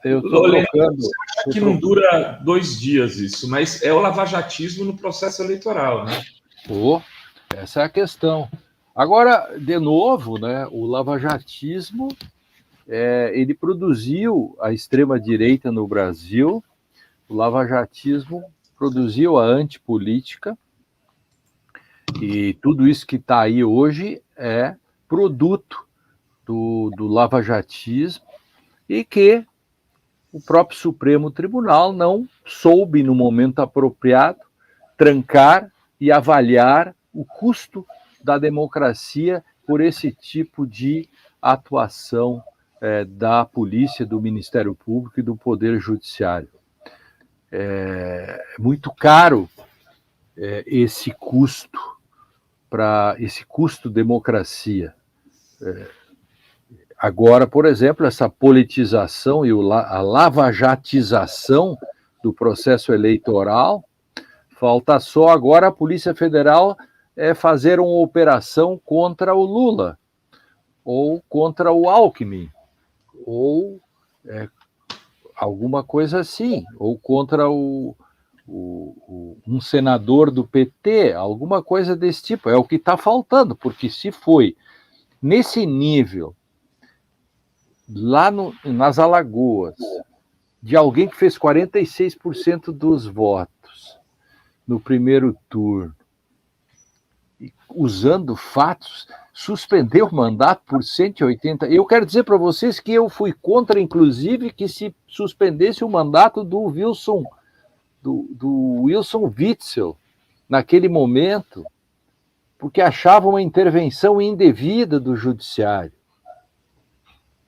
Eu estou trocando. Você acha que não dura 2 dias isso, mas é o lavajatismo no processo eleitoral, né? Essa é a questão. Agora, de novo, né, o lavajatismo, ele produziu a extrema-direita no Brasil, o lavajatismo produziu a antipolítica, e tudo isso que está aí hoje é produto do lavajatismo, e que o próprio Supremo Tribunal não soube, no momento apropriado, trancar e avaliar o custo da democracia por esse tipo de atuação da polícia, do Ministério Público e do Poder Judiciário. É muito caro esse custo democracia. Agora, por exemplo, essa politização e a lavajatização do processo eleitoral, falta só agora a Polícia Federal fazer uma operação contra o Lula, ou contra o Alckmin, ou alguma coisa assim, ou contra um senador do PT, alguma coisa desse tipo. É o que está faltando, porque se foi nesse nível, lá nas Alagoas, de alguém que fez 46% dos votos no primeiro turno, usando fatos, suspendeu o mandato por 180. Eu quero dizer para vocês que eu fui contra, inclusive, que se suspendesse o mandato do Wilson Witzel, naquele momento, porque achava uma intervenção indevida do judiciário.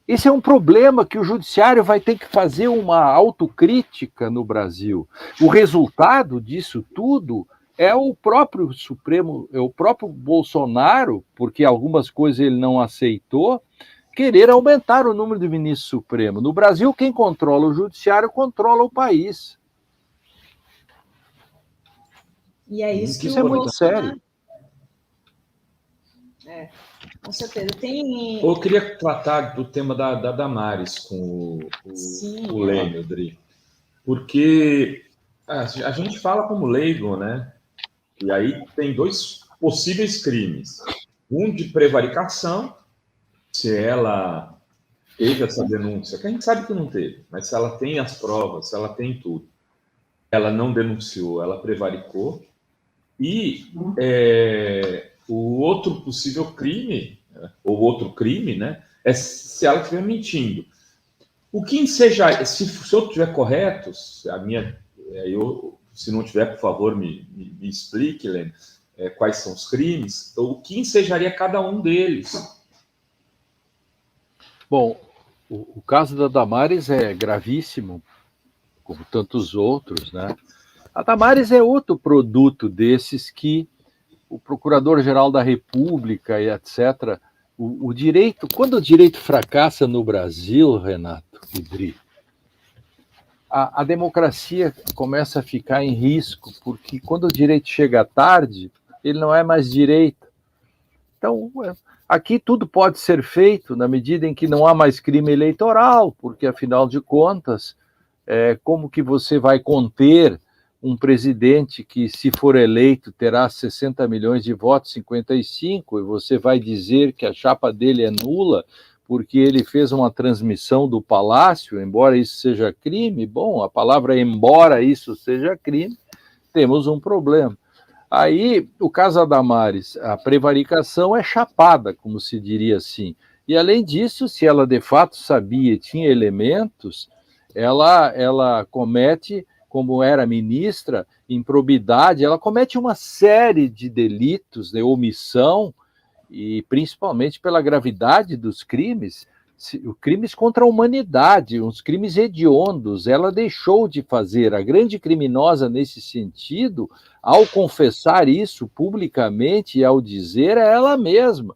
Esse é um problema que o judiciário vai ter que fazer uma autocrítica no Brasil. O resultado disso tudo é o próprio Supremo, é o próprio Bolsonaro, porque algumas coisas ele não aceitou, querer aumentar o número de ministros supremos. No Brasil, quem controla o judiciário controla o país. E é isso que isso é muito sério. Com certeza. Eu queria tratar do tema da Damares com o Lênio, Dri, porque a gente fala como leigo, né? E aí tem 2 possíveis crimes. Um de prevaricação, se ela teve essa denúncia, que a gente sabe que não teve, mas se ela tem as provas, se ela tem tudo, ela não denunciou, ela prevaricou. E o outro possível crime, ou outro crime, né, é se ela estiver mentindo. O que seja, se eu estiver correto, se não tiver, por favor, me explique, Helena, quais são os crimes, o que ensejaria cada um deles? Bom, o caso da Damares é gravíssimo, como tantos outros, né? A Damares é outro produto desses que o Procurador-Geral da República e etc. O direito, quando o direito fracassa no Brasil, Renato e Dri, a democracia começa a ficar em risco, porque quando o direito chega tarde, ele não é mais direito. Então, aqui tudo pode ser feito na medida em que não há mais crime eleitoral, porque, afinal de contas, como que você vai conter um presidente que, se for eleito, terá 60 milhões de votos, 55, e você vai dizer que a chapa dele é nula porque ele fez uma transmissão do Palácio, embora isso seja crime? Bom, a palavra embora isso seja crime, temos um problema. Aí, o caso da Damares, a prevaricação é chapada, como se diria assim. E, além disso, se ela de fato sabia e tinha elementos, ela comete, como era ministra, improbidade, ela comete uma série de delitos de omissão, e principalmente pela gravidade dos crimes, crimes contra a humanidade, uns crimes hediondos. Ela deixou de fazer. A grande criminosa nesse sentido, ao confessar isso publicamente e ao dizer, é ela mesma,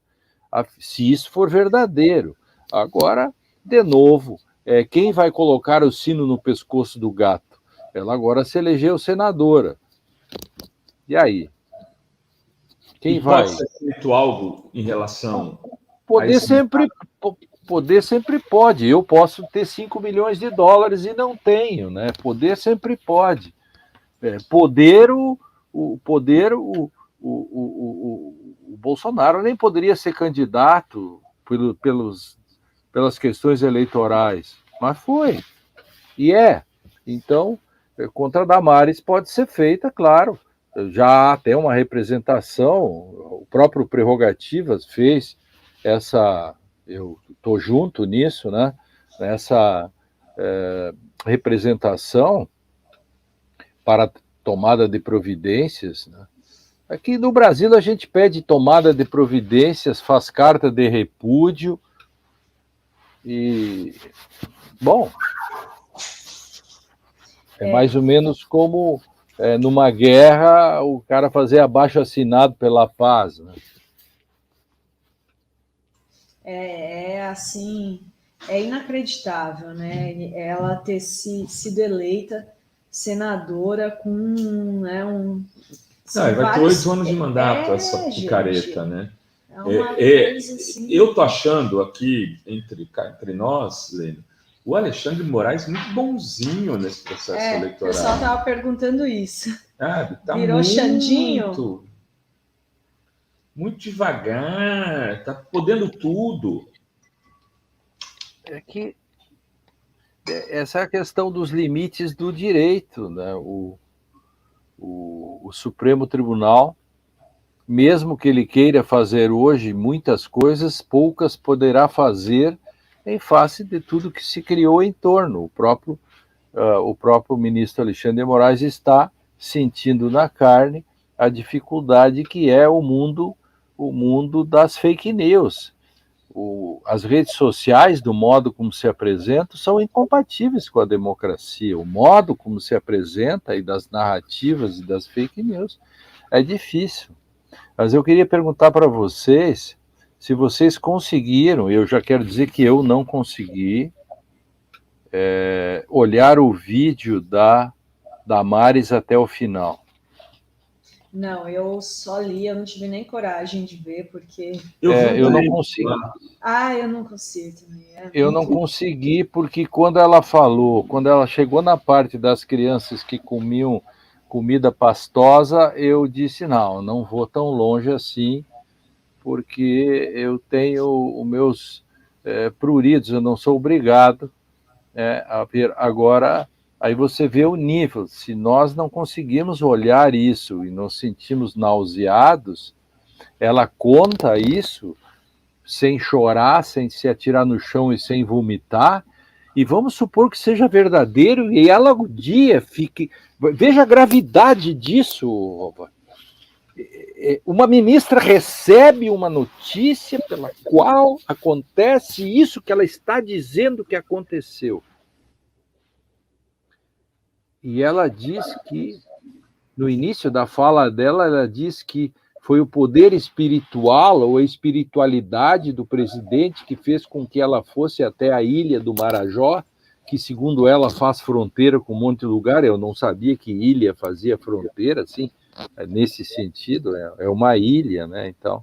se isso for verdadeiro. Agora, de novo, quem vai colocar o sino no pescoço do gato? Ela agora se elegeu senadora. E aí? Quem vai? Pode ser feito algo em relação poder sempre poder sempre pode. Eu posso ter 5 milhões de dólares e não tenho, né? Poder sempre pode. O Bolsonaro nem poderia ser candidato pelas questões eleitorais, mas foi. E é. Então, contra a Damares pode ser feita, claro. Já há até uma representação, o próprio Prerrogativas fez essa, eu estou junto nisso, né? Nessa representação para tomada de providências, né? Aqui no Brasil a gente pede tomada de providências, faz carta de repúdio e, bom, é mais ou menos como numa guerra o cara fazer abaixo-assinado pela paz, né? Assim, é inacreditável, né? Ela ter sido eleita senadora com, né, vai ter 8 anos de mandato essa picareta, né? Assim... Eu tô achando aqui, entre nós, Lênin, o Alexandre de Moraes muito bonzinho nesse processo eleitoral. O pessoal estava perguntando isso. Tá virou Xandinho? Muito devagar, tá podendo tudo. É que essa é a questão dos limites do direito, né? O Supremo Tribunal, mesmo que ele queira fazer hoje muitas coisas, poucas poderá fazer em face de tudo que se criou em torno. O próprio ministro Alexandre de Moraes está sentindo na carne a dificuldade que é o mundo das fake news. As redes sociais, do modo como se apresentam, são incompatíveis com a democracia. O modo como se apresenta e das narrativas e das fake news é difícil. Mas eu queria perguntar para vocês se vocês conseguiram, eu já quero dizer que eu não consegui, olhar o vídeo da Damares até o final. Não, eu só li, eu não tive nem coragem de ver, porque... Eu não consegui. Eu não consigo também. Eu não consegui, porque quando ela chegou na parte das crianças que comiam comida pastosa, eu disse, não vou tão longe assim, porque eu tenho os meus pruridos, eu não sou obrigado a ver. Agora, aí você vê o nível. Se nós não conseguimos olhar isso e nos sentimos nauseados, ela conta isso sem chorar, sem se atirar no chão e sem vomitar, e vamos supor que seja verdadeiro, e ela um dia fique... Veja a gravidade disso, Rova. Uma ministra recebe uma notícia pela qual acontece isso que ela está dizendo que aconteceu. E ela diz que, no início da fala dela, ela diz que foi o poder espiritual ou a espiritualidade do presidente que fez com que ela fosse até a ilha do Marajó, que, segundo ela, faz fronteira com um monte de lugar. Eu não sabia que ilha fazia fronteira, assim, nesse sentido. É uma ilha, né? Então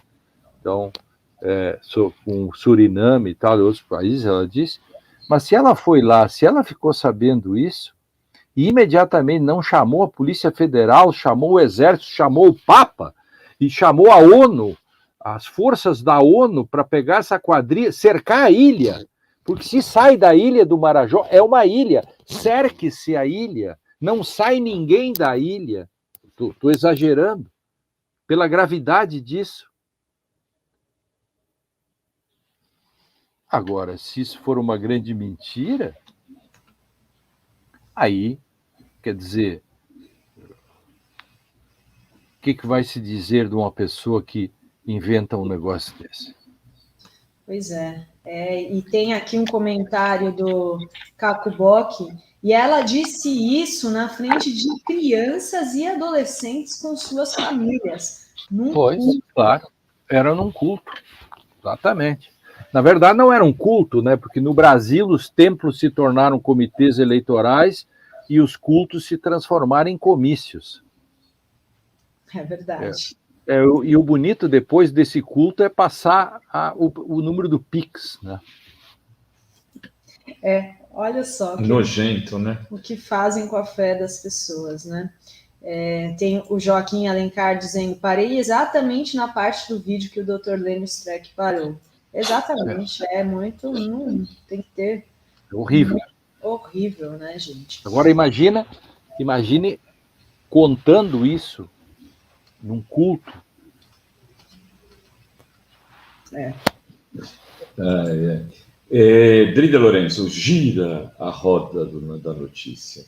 com Suriname e tal, e outros países, ela disse. Mas se ela foi lá, se ela ficou sabendo isso, e imediatamente não chamou a Polícia Federal, chamou o Exército, chamou o Papa, e chamou a ONU, as forças da ONU, para pegar essa quadrilha, cercar a ilha, porque se sai da ilha do Marajó, é uma ilha, cerque-se a ilha, não sai ninguém da ilha. Estou exagerando, pela gravidade disso. Agora, se isso for uma grande mentira, aí, quer dizer, o que vai se dizer de uma pessoa que inventa um negócio desse? Pois é. E tem aqui um comentário do Caco Bock, e ela disse isso na frente de crianças e adolescentes com suas famílias. Claro, era num culto, exatamente. Na verdade, não era um culto, né? Porque no Brasil os templos se tornaram comitês eleitorais e os cultos se transformaram em comícios. É verdade. E o bonito depois desse culto é passar o número do Pix, né? Olha só Nojento, né? o que fazem com a fé das pessoas, né? Tem o Joaquim Alencar dizendo, parei exatamente na parte do vídeo que o Dr. Lênio Streck parou. Exatamente, muito, não, tem que ter... É horrível. Horrível, né, gente? Agora imagine contando isso num culto. Dri de Lourenço, gira a roda da notícia.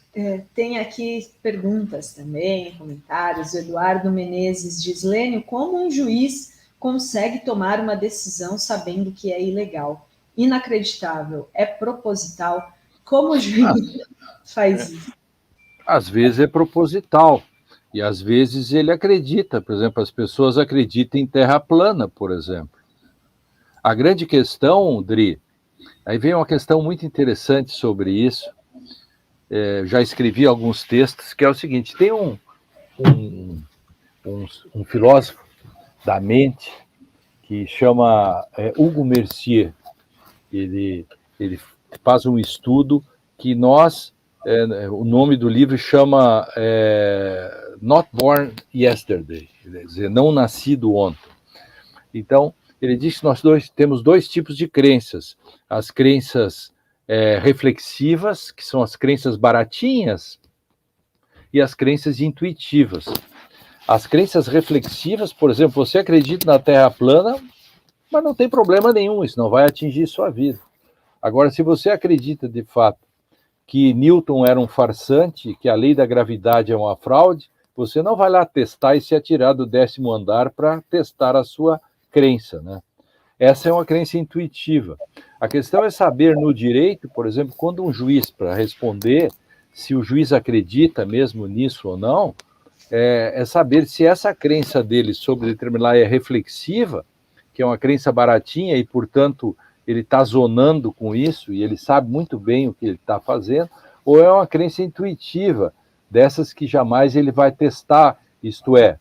Tem aqui perguntas também, comentários. O Eduardo Menezes diz, Lênio, como um juiz consegue tomar uma decisão sabendo que é ilegal? Inacreditável, é proposital. Como o juiz faz isso? Às vezes é proposital, e às vezes ele acredita. Por exemplo, as pessoas acreditam em terra plana, por exemplo. A grande questão, Dri, aí vem uma questão muito interessante sobre isso. Já escrevi alguns textos, que é o seguinte, tem um filósofo da mente que chama Hugo Mercier. Ele faz um estudo que o nome do livro chama Not Born Yesterday, quer dizer, não nascido ontem. Então, ele diz que nós temos dois tipos de crenças. As crenças reflexivas, que são as crenças baratinhas, e as crenças intuitivas. As crenças reflexivas, por exemplo, você acredita na Terra plana, mas não tem problema nenhum, isso não vai atingir sua vida. Agora, se você acredita de fato que Newton era um farsante, que a lei da gravidade é uma fraude, você não vai lá testar e se atirar do 10º andar para testar a sua crença, né? Essa é uma crença intuitiva. A questão é saber no direito, por exemplo, quando um juiz, para responder se o juiz acredita mesmo nisso ou não, é saber se essa crença dele sobre determinar é reflexiva, que é uma crença baratinha e, portanto, ele está zonando com isso e ele sabe muito bem o que ele está fazendo, ou é uma crença intuitiva, dessas que jamais ele vai testar, isto é,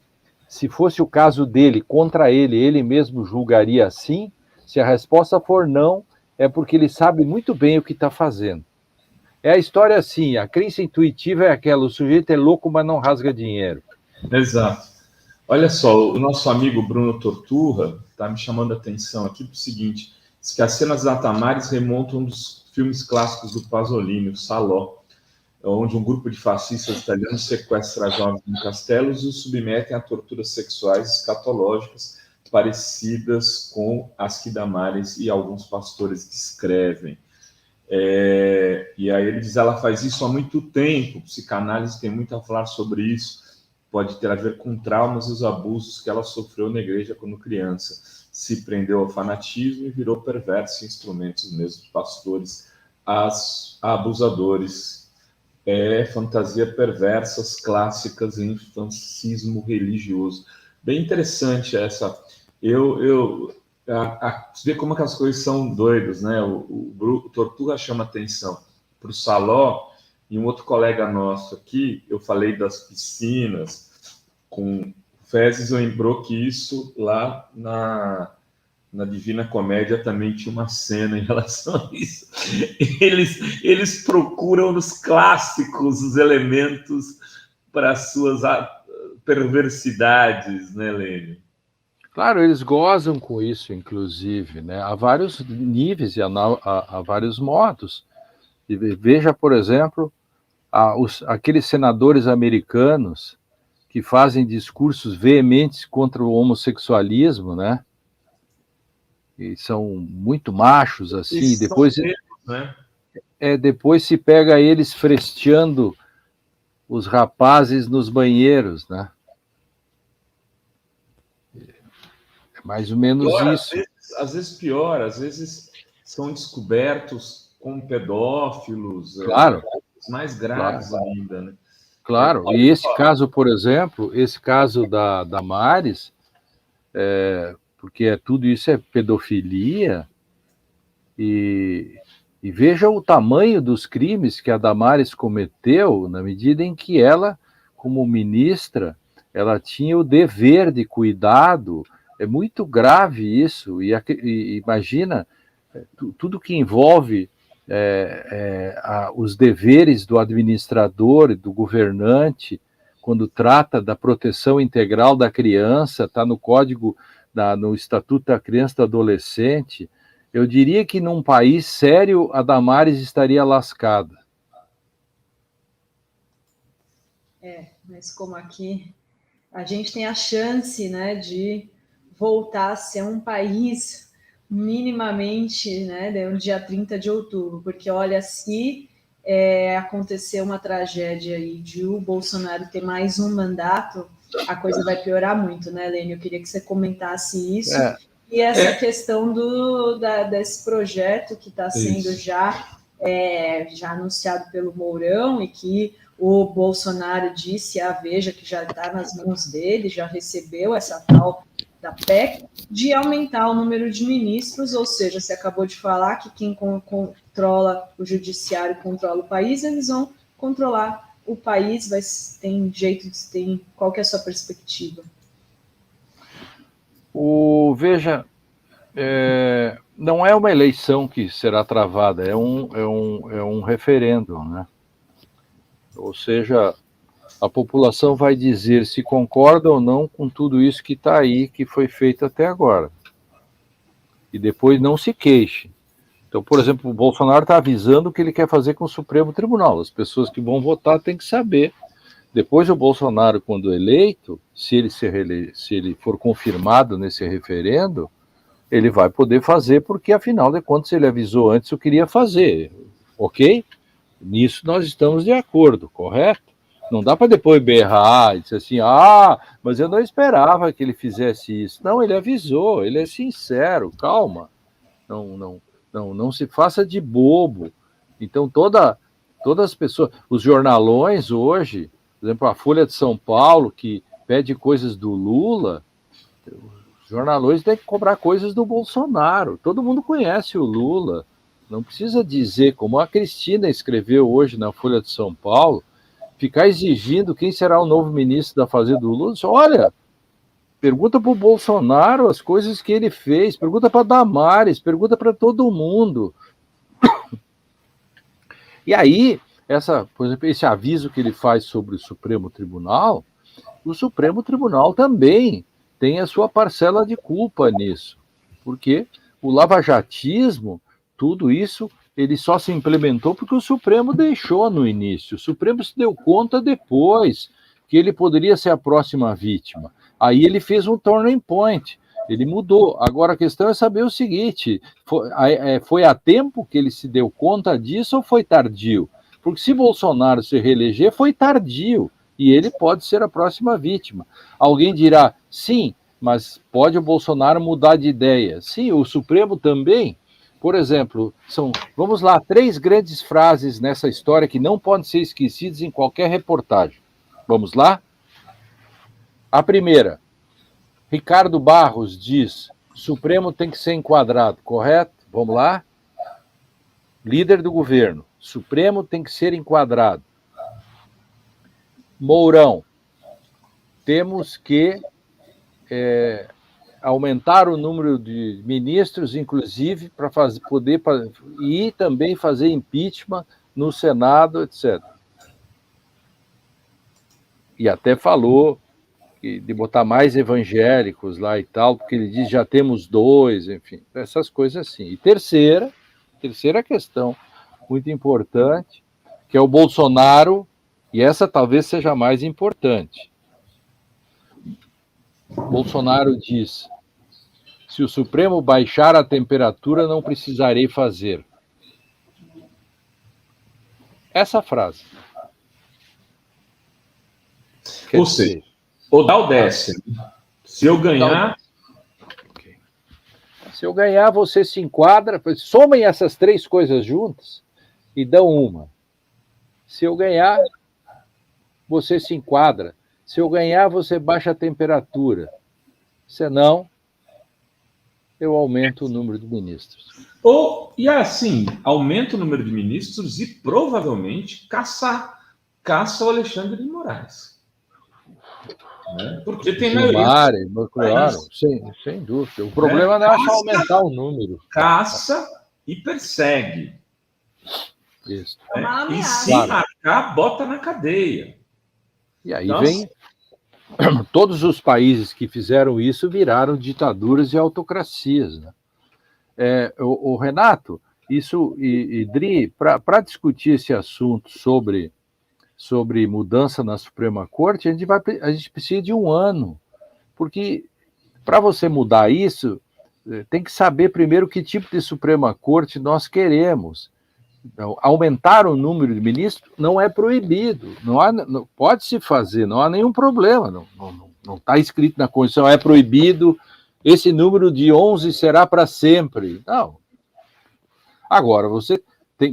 se fosse o caso dele, contra ele mesmo julgaria assim. Se a resposta for não, é porque ele sabe muito bem o que está fazendo. É a história assim, a crença intuitiva é aquela, o sujeito é louco, mas não rasga dinheiro. Exato. Olha só, o nosso amigo Bruno Torturra está me chamando a atenção aqui para o seguinte, diz que as cenas da Damares remontam um dos filmes clássicos do Pasolini, o Salò, onde um grupo de fascistas italianos sequestra jovens em castelos e os submetem a torturas sexuais escatológicas parecidas com as que Damares e alguns pastores descrevem. E aí ele diz, ela faz isso há muito tempo, psicanálise tem muito a falar sobre isso, pode ter a ver com traumas e os abusos que ela sofreu na igreja quando criança, se prendeu ao fanatismo e virou perverso, instrumentos mesmo, pastores, abusadores. Fantasia perversas, clássicas e infancismo religioso. Bem interessante essa. Você vê como que as coisas são doidas, né? O Torturra chama atenção para o Saló, e um outro colega nosso aqui, eu falei das piscinas, com fezes, lembrou que isso lá na Divina Comédia também tinha uma cena em relação a isso. Eles procuram nos clássicos os elementos para suas perversidades, né, Lênio? Claro, eles gozam com isso, inclusive, né? Há vários níveis e há vários modos. E veja, por exemplo, aqueles senadores americanos que fazem discursos veementes contra o homossexualismo, né? E são muito machos, assim, e depois, né? Depois se pega eles fresteando os rapazes nos banheiros, né? É mais ou menos pior, isso. Às vezes pior, às vezes são descobertos como pedófilos, claro, mais graves ainda, né? Claro, e esse caso, por exemplo, esse caso da Damares, porque tudo isso é pedofilia, e veja o tamanho dos crimes que a Damares cometeu, na medida em que ela, como ministra, ela tinha o dever de cuidado. É muito grave isso, e imagina, tudo que envolve os deveres do administrador e do governante, quando trata da proteção integral da criança, está no Código, no Estatuto da Criança e do Adolescente, eu diria que num país sério a Damares estaria lascada. Mas como aqui a gente tem a chance, né, de voltar a ser um país minimamente, né, no dia 30 de outubro, porque olha, se acontecer uma tragédia aí de o Bolsonaro ter mais um mandato, a coisa vai piorar muito, né, Lênio? Eu queria que você comentasse isso. E essa questão desse projeto que está sendo já anunciado pelo Mourão e que o Bolsonaro disse à Veja que já está nas mãos dele, já recebeu essa tal da PEC, de aumentar o número de ministros, ou seja, você acabou de falar que quem controla o judiciário controla o país, eles vão controlar o país, qual que é a sua perspectiva? Veja, não é uma eleição que será travada, é um referendo, né? Ou seja, a população vai dizer se concorda ou não com tudo isso que está aí, que foi feito até agora. E depois não se queixe. Então, por exemplo, o Bolsonaro está avisando o que ele quer fazer com o Supremo Tribunal. As pessoas que vão votar têm que saber. Depois o Bolsonaro, quando eleito, se ele for confirmado nesse referendo, ele vai poder fazer, porque, afinal de contas, ele avisou antes o que queria fazer. Ok? Nisso nós estamos de acordo, correto? Não dá para depois berrar e dizer assim, mas eu não esperava que ele fizesse isso. Não, ele avisou, ele é sincero, calma. Não se faça de bobo. Então, todas as pessoas, os jornalões hoje, por exemplo, a Folha de São Paulo, que pede coisas do Lula, os jornalões têm que cobrar coisas do Bolsonaro. Todo mundo conhece o Lula. Não precisa dizer, como a Cristina escreveu hoje na Folha de São Paulo, ficar exigindo quem será o novo ministro da Fazenda do Lula. Olha, pergunta para o Bolsonaro as coisas que ele fez, pergunta para Damares, pergunta para todo mundo. E aí, por exemplo, esse aviso que ele faz sobre o Supremo Tribunal também tem a sua parcela de culpa nisso, porque o lavajatismo, tudo isso, ele só se implementou porque o Supremo deixou no início. O Supremo se deu conta depois que ele poderia ser a próxima vítima. Aí ele fez um turning point, ele mudou. Agora a questão é saber o seguinte, foi a tempo que ele se deu conta disso ou foi tardio? Porque se Bolsonaro se reeleger, foi tardio, e ele pode ser a próxima vítima. Alguém dirá, sim, mas pode o Bolsonaro mudar de ideia. Sim, o Supremo também. Por exemplo, vamos lá, 3 grandes frases nessa história que não podem ser esquecidas em qualquer reportagem. Vamos lá? A primeira, Ricardo Barros diz, Supremo tem que ser enquadrado, correto? Vamos lá? Líder do governo, Supremo tem que ser enquadrado. Mourão, temos que aumentar o número de ministros, inclusive, para poder e também fazer impeachment no Senado, etc. E até falou de botar mais evangélicos lá e tal, porque ele diz já temos 2, enfim, essas coisas assim. E terceira questão muito importante, que é o Bolsonaro, e essa talvez seja a mais importante. Bolsonaro diz, se o Supremo baixar a temperatura, não precisarei fazer. Essa frase. Ou seja, ou dá ou desce. Se eu ganhar... Okay. Se eu ganhar, você se enquadra, somem essas 3 coisas juntas e dão uma. Se eu ganhar, você se enquadra. Se eu ganhar, você baixa a temperatura. Senão, eu aumento o número de ministros. E assim, aumenta o número de ministros e provavelmente caça o Alexandre de Moraes. Né? Porque tem maioria. Claro, sem dúvida. O problema não é só aumentar o número. Caça e persegue. Isso. É uma E ameaça. se marcar, bota na cadeia. E aí Nossa. vem... Todos os países que fizeram isso viraram ditaduras e autocracias, né? O Renato, isso, e Dri, para discutir esse assunto sobre mudança na Suprema Corte, a gente precisa de um ano, porque para você mudar isso, tem que saber primeiro que tipo de Suprema Corte nós queremos. Então, aumentar o número de ministros não é proibido, não pode se fazer, não há nenhum problema, não está escrito na Constituição, é proibido, esse número de 11 será para sempre. Não. Agora,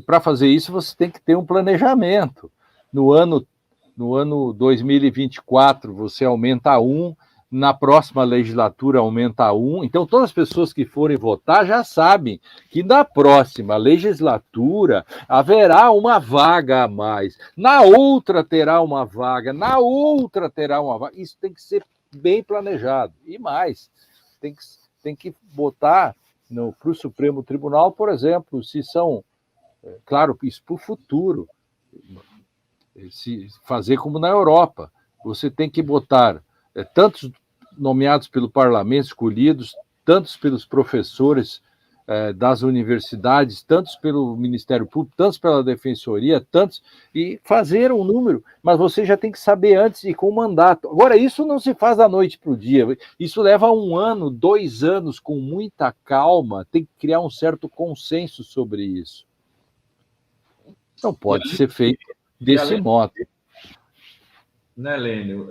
para fazer isso, você tem que ter um planejamento. No ano 2024, você aumenta um, na próxima legislatura aumenta um. Então, todas as pessoas que forem votar já sabem que na próxima legislatura haverá uma vaga a mais. Na outra terá uma vaga, na outra terá uma vaga. Isso tem que ser bem planejado. E mais, tem que botar para o Supremo Tribunal, por exemplo, se são, claro, isso para o futuro, se fazer como na Europa. Você tem que botar tantos nomeados pelo parlamento, escolhidos, tantos pelos professores das universidades, tantos pelo Ministério Público, tantos pela Defensoria, tantos, e fazer um número, mas você já tem que saber antes e com o mandato. Agora, isso não se faz da noite para o dia, isso leva 1 ano, 2 anos, com muita calma, tem que criar um certo consenso sobre isso. Não pode ser feito desse modo. Né, Lênio?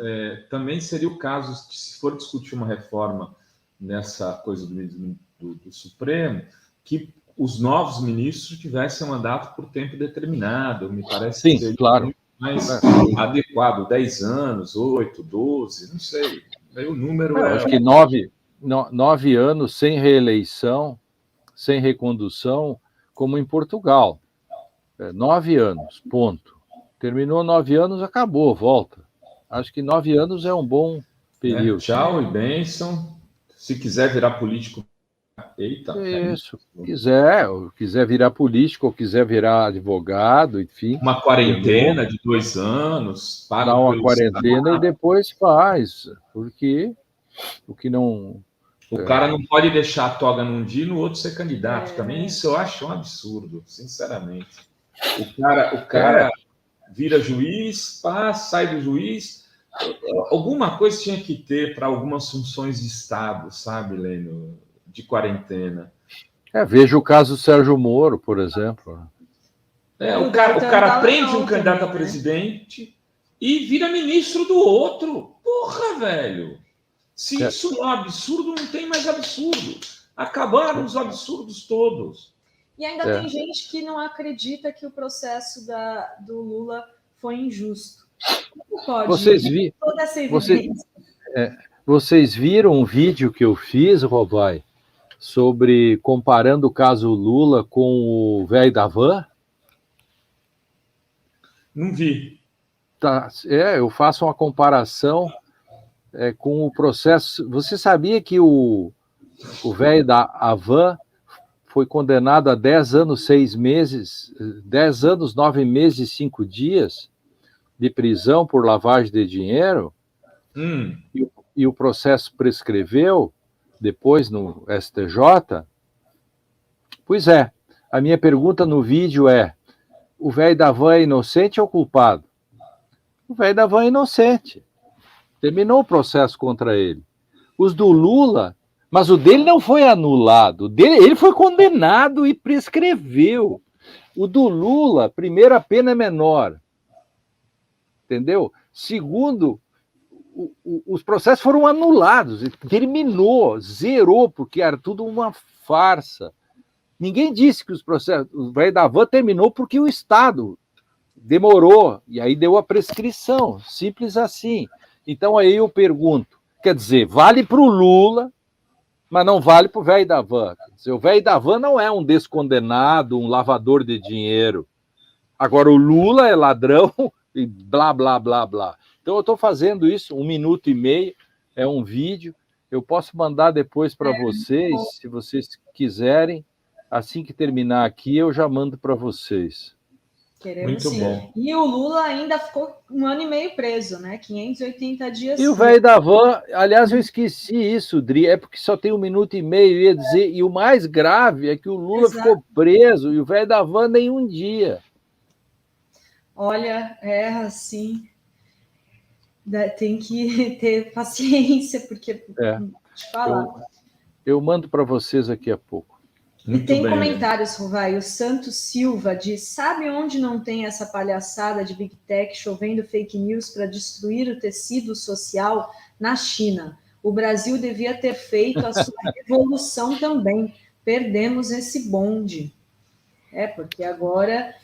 Também seria o caso, se for discutir uma reforma nessa coisa do Supremo, que os novos ministros tivessem mandato por tempo determinado. Me parece que seria claro. mais adequado, 10 anos, 8, 12, não sei. Aí o número acho que 9 anos sem reeleição, sem recondução, como em Portugal. 9 anos, ponto. Terminou 9 anos, acabou, volta. Acho que 9 anos é um bom período. Tchau e bênção. Se quiser virar político, eita. Isso. Quiser virar político ou quiser virar advogado, enfim. Uma quarentena de 2 anos. Dá uma quarentena e depois faz. Porque o que não... O cara não pode deixar a toga num dia e no outro ser candidato também. Isso eu acho um absurdo, sinceramente. O cara vira juiz, sai do juiz. Alguma coisa tinha que ter para algumas funções de Estado, sabe, Lênio? De quarentena. Veja o caso do Sérgio Moro, por exemplo. O cara prende um candidato a presidente e vira ministro do outro. Porra, velho! Se isso não é absurdo, não tem mais absurdo. Acabaram os absurdos todos. E ainda tem gente que não acredita que o processo do Lula foi injusto. Como pode? Toda essa evidência. Vocês viram um vídeo que eu fiz, Rovai, sobre comparando o caso Lula com o velho da van? Não vi. Eu faço uma comparação com o processo. Você sabia que o velho da van foi condenado a 10 anos, 6 meses, 10 anos, 9 meses e 5 dias de prisão por lavagem de dinheiro? E o processo prescreveu depois no STJ? Pois é. A minha pergunta no vídeo é: o velho da van é inocente ou culpado? O velho da van é inocente. Terminou o processo contra ele. Os do Lula, mas o dele não foi anulado. Ele foi condenado e prescreveu. O do Lula, primeiro, a pena é menor. Entendeu? Segundo, os processos foram anulados. Terminou, zerou, porque era tudo uma farsa. Ninguém disse que os processos... O velho da van terminou porque o Estado demorou, e aí deu a prescrição. Simples assim. Então aí eu pergunto, quer dizer, vale para o Lula, mas não vale para o velho da van. Quer dizer, o velho da van não é um descondenado, um lavador de dinheiro. Agora o Lula é ladrão e blá, blá, blá, blá. Então eu estou fazendo isso, 1 minuto e meio, é um vídeo. Eu posso mandar depois para vocês, se vocês quiserem. assim que terminar aqui, eu já mando para vocês. Queremos Muito sim. bom. E o Lula ainda ficou 1 ano e meio preso, né? 580 dias. E o velho da van, aliás, eu esqueci isso, Dri, é porque só tem 1 minuto e meio, ia dizer, e o mais grave é que o Lula ficou preso e o velho da van nem um dia. Olha, é assim, tem que ter paciência, porque te falar. Eu mando para vocês daqui a pouco. E tem comentários, Ruvai. O Santos Silva diz: sabe onde não tem essa palhaçada de Big Tech chovendo fake news para destruir o tecido social? Na China. O Brasil devia ter feito a sua revolução também. Perdemos esse bonde. Porque agora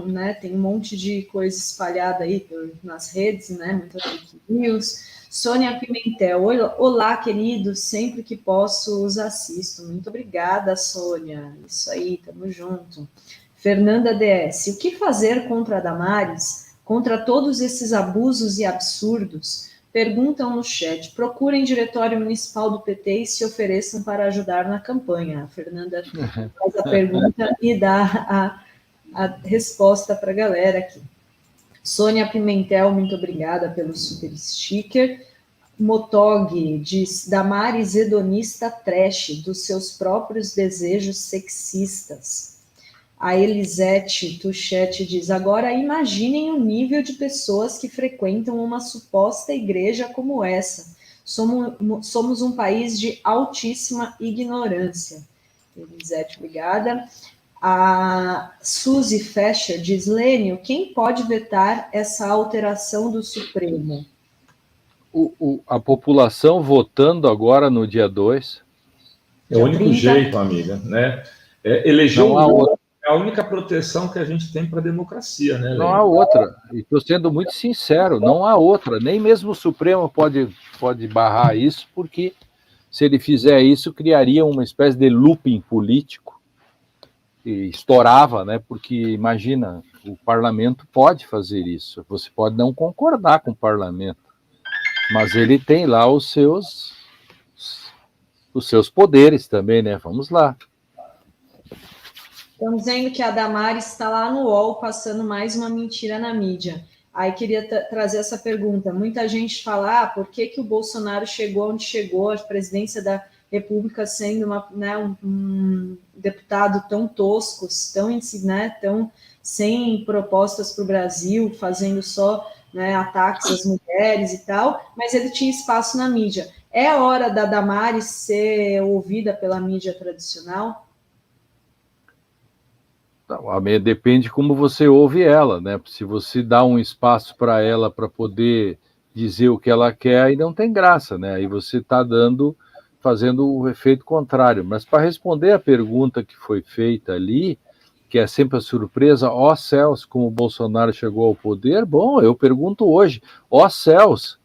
né, tem um monte de coisa espalhada aí nas redes, né? Muita fake news. Sônia Pimentel, olá, querido, sempre que posso os assisto. Muito obrigada, Sônia. Isso aí, tamo junto. Fernanda DS, o que fazer contra a Damares? Contra todos esses abusos e absurdos? Perguntam no chat. Procurem diretório municipal do PT e se ofereçam para ajudar na campanha. A Fernanda faz a pergunta e dá a resposta para a galera aqui. Sônia Pimentel, muito obrigada pelo super sticker. Motog diz: Damares hedonista trash dos seus próprios desejos sexistas. A Elisete Tuchete diz: agora imaginem o nível de pessoas que frequentam uma suposta igreja como essa. Somos um país de altíssima ignorância. Elisete, obrigada. A Suzy Fescher diz: Lênio, quem pode vetar essa alteração do Supremo? A população votando agora no dia 2. É o único jeito, amiga, né? Eleger o Lula é a única proteção que a gente tem para a democracia, né, Lênio? Não há outra. E estou sendo muito sincero, não há outra. Nem mesmo o Supremo pode barrar isso, porque se ele fizer isso, criaria uma espécie de looping político e estourava, né? Porque imagina, o parlamento pode fazer isso. Você pode não concordar com o parlamento, mas ele tem lá os seus poderes também, né? Vamos lá. Estão dizendo que a Damares está lá no UOL passando mais uma mentira na mídia. Aí queria trazer essa pergunta. Muita gente fala, por que o Bolsonaro chegou onde chegou, a presidência da República sendo um deputado tão tosco, tão sem propostas para o Brasil, fazendo só ataques às mulheres e tal, mas ele tinha espaço na mídia. É a hora da Damares ser ouvida pela mídia tradicional? Depende como você ouve ela, né? Se você dá um espaço para ela para poder dizer o que ela quer, aí não tem graça, né? Aí você está fazendo o efeito contrário. Mas para responder a pergunta que foi feita ali, que é sempre a surpresa, ó céus, como o Bolsonaro chegou ao poder, bom, eu pergunto hoje, ó céus,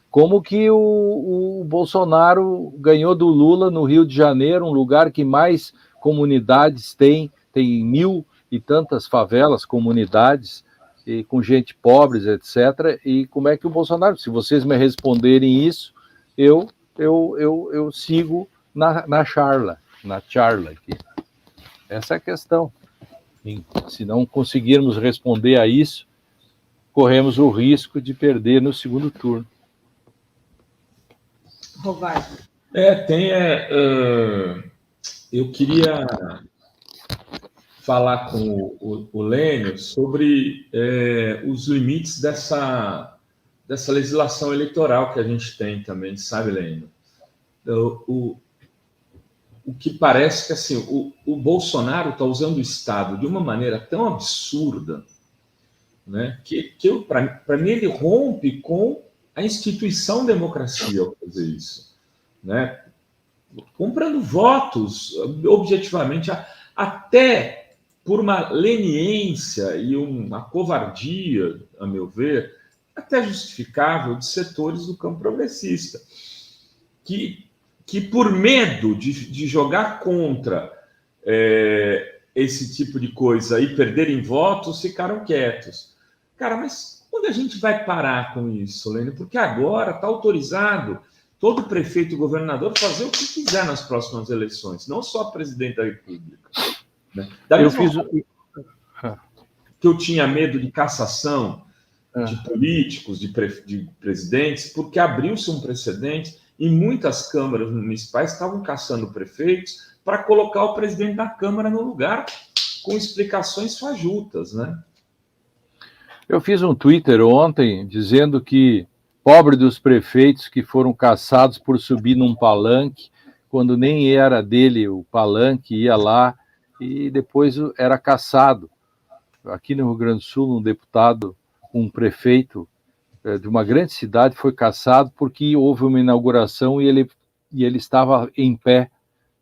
como que o Bolsonaro ganhou do Lula no Rio de Janeiro, um lugar que mais comunidades tem 1.000 e tantas favelas, comunidades, e com gente pobres, etc. E como é que o Bolsonaro, se vocês me responderem isso, eu sigo na charla aqui. Essa é a questão. Se não conseguirmos responder a isso, corremos o risco de perder no segundo turno. Rovar. Eu queria falar com o Lênio sobre os limites dessa legislação eleitoral que a gente tem também, sabe, Lênio? O que parece que assim, o Bolsonaro está usando o Estado de uma maneira tão absurda, né, que para mim ele rompe com a instituição democracia ao fazer isso, né? Comprando votos objetivamente, até por uma leniência e uma covardia, a meu ver, até justificável de setores do campo progressista, que por medo de jogar contra esse tipo de coisa e perderem votos, ficaram quietos. Cara, mas quando a gente vai parar com isso, Lênio? Porque agora está autorizado todo prefeito e governador fazer o que quiser nas próximas eleições, não só presidente da República. Né? Que eu tinha medo de cassação de políticos, de presidentes, porque abriu-se um precedente e muitas câmaras municipais estavam caçando prefeitos para colocar o presidente da Câmara no lugar com explicações fajutas, né? Eu fiz um Twitter ontem dizendo que pobre dos prefeitos que foram caçados por subir num palanque, quando nem era dele o palanque, ia lá e depois era caçado. Aqui no Rio Grande do Sul, um deputado, um prefeito de uma grande cidade foi caçado porque houve uma inauguração e ele estava em pé,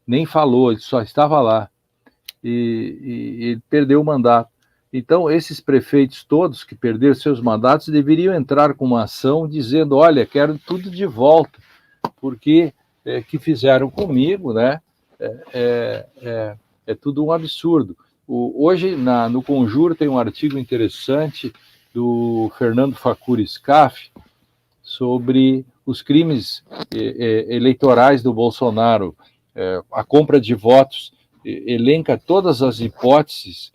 nem falou, ele só estava lá. E ele perdeu o mandato. Então, esses prefeitos todos que perderam seus mandatos deveriam entrar com uma ação dizendo, olha, quero tudo de volta, porque que fizeram comigo, né? É tudo um absurdo. Hoje, no Conjur, tem um artigo interessante do Fernando Facuri Scaff sobre os crimes eleitorais do Bolsonaro, a compra de votos, elenca todas as hipóteses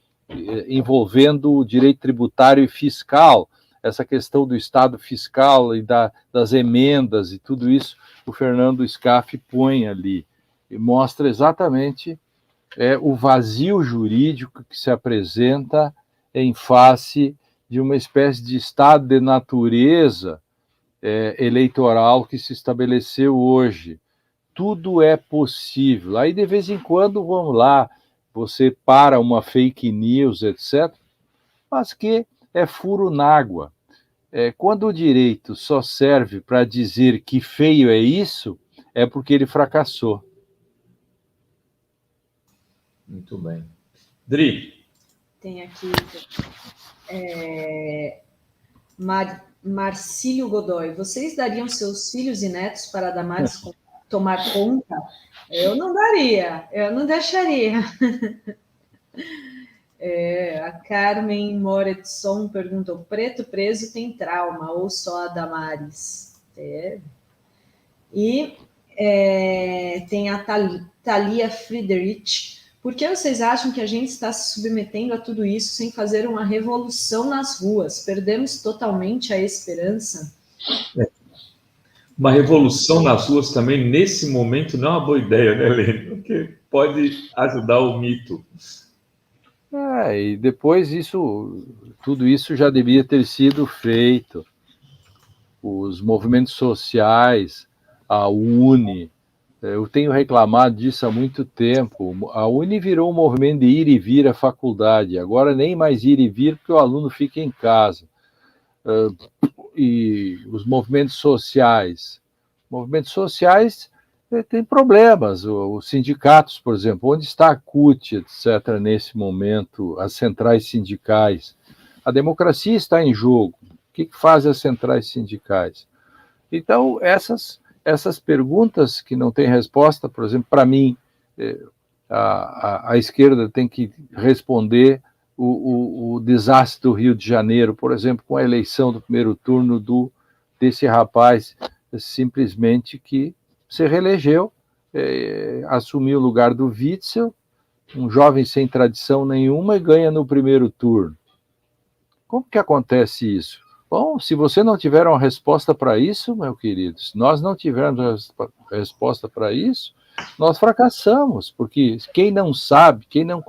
envolvendo o direito tributário e fiscal, essa questão do Estado fiscal e das emendas e tudo isso, o Fernando Scaff põe ali e mostra exatamente o vazio jurídico que se apresenta em face de uma espécie de estado de natureza eleitoral que se estabeleceu hoje. Tudo é possível. Aí, de vez em quando, vamos lá, você para uma fake news, etc., mas que é furo na água. Quando o direito só serve para dizer que feio é isso, é porque ele fracassou. Muito bem. Dri. Tem aqui Marcílio Godoy. Vocês dariam seus filhos e netos para Damares tomar conta? Eu não daria, eu não deixaria. A Carmen Moretson perguntou: preto preso tem trauma ou só a Damares? E tem a Thalia Friedrich. Por que vocês acham que a gente está se submetendo a tudo isso sem fazer uma revolução nas ruas? Perdemos totalmente a esperança? Uma revolução nas ruas também, nesse momento, não é uma boa ideia, né, Lênin? Porque pode ajudar o mito. E depois tudo isso já devia ter sido feito. Os movimentos sociais, a UNE, eu tenho reclamado disso há muito tempo. A UNE virou um movimento de ir e vir à faculdade. Agora nem mais ir e vir, porque o aluno fica em casa. E os movimentos sociais têm problemas. Os sindicatos, por exemplo, onde está a CUT, etc., nesse momento, as centrais sindicais? A democracia está em jogo. O que fazem as centrais sindicais? Então, essas perguntas que não têm resposta, por exemplo, para mim, a esquerda tem que responder o desastre do Rio de Janeiro, por exemplo, com a eleição do primeiro turno desse rapaz simplesmente que se reelegeu, assumiu o lugar do Witzel, um jovem sem tradição nenhuma, e ganha no primeiro turno. Como que acontece isso? Bom, se você não tiver uma resposta para isso, meu querido, se nós não tivermos resposta para isso, nós fracassamos, porque quem não sabe, quem não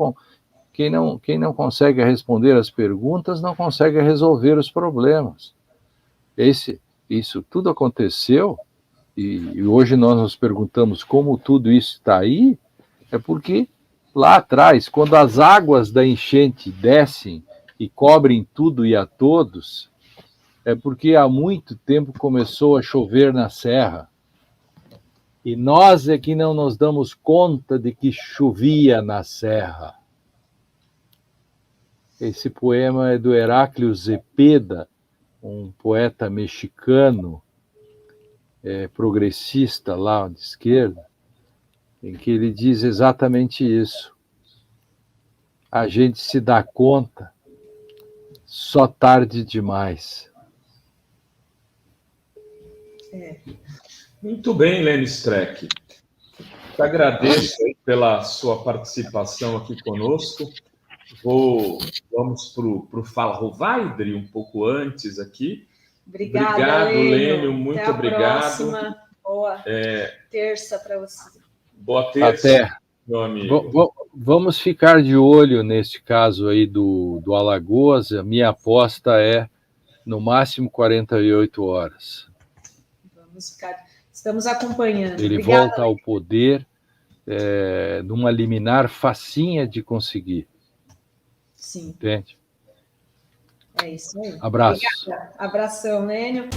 consegue responder as perguntas, não consegue resolver os problemas. Isso tudo aconteceu, e hoje nós nos perguntamos como tudo isso está aí, é porque lá atrás, quando as águas da enchente descem e cobrem tudo e a todos, é porque há muito tempo começou a chover na serra. E nós é que não nos damos conta de que chovia na serra. Esse poema é do Heraclio Zepeda, um poeta mexicano, progressista lá de esquerda, em que ele diz exatamente isso. A gente se dá conta só tarde demais. Muito bem, Lênio Streck. Te agradeço aí pela sua participação aqui conosco. Vamos para o Fala Rovaidre, um pouco antes aqui. Obrigada, Obrigado, Lênio, muito Até a obrigado. Próxima. Boa terça para você. Boa terça, Até. meu amigo. Vamos ficar de olho neste caso aí do Alagoas. A minha aposta é no máximo 48 horas. Estamos acompanhando. Ele Obrigada, volta ao poder numa liminar facinha de conseguir. Sim. Entende? É isso aí. Abraço. Obrigada. Abração, Lênio.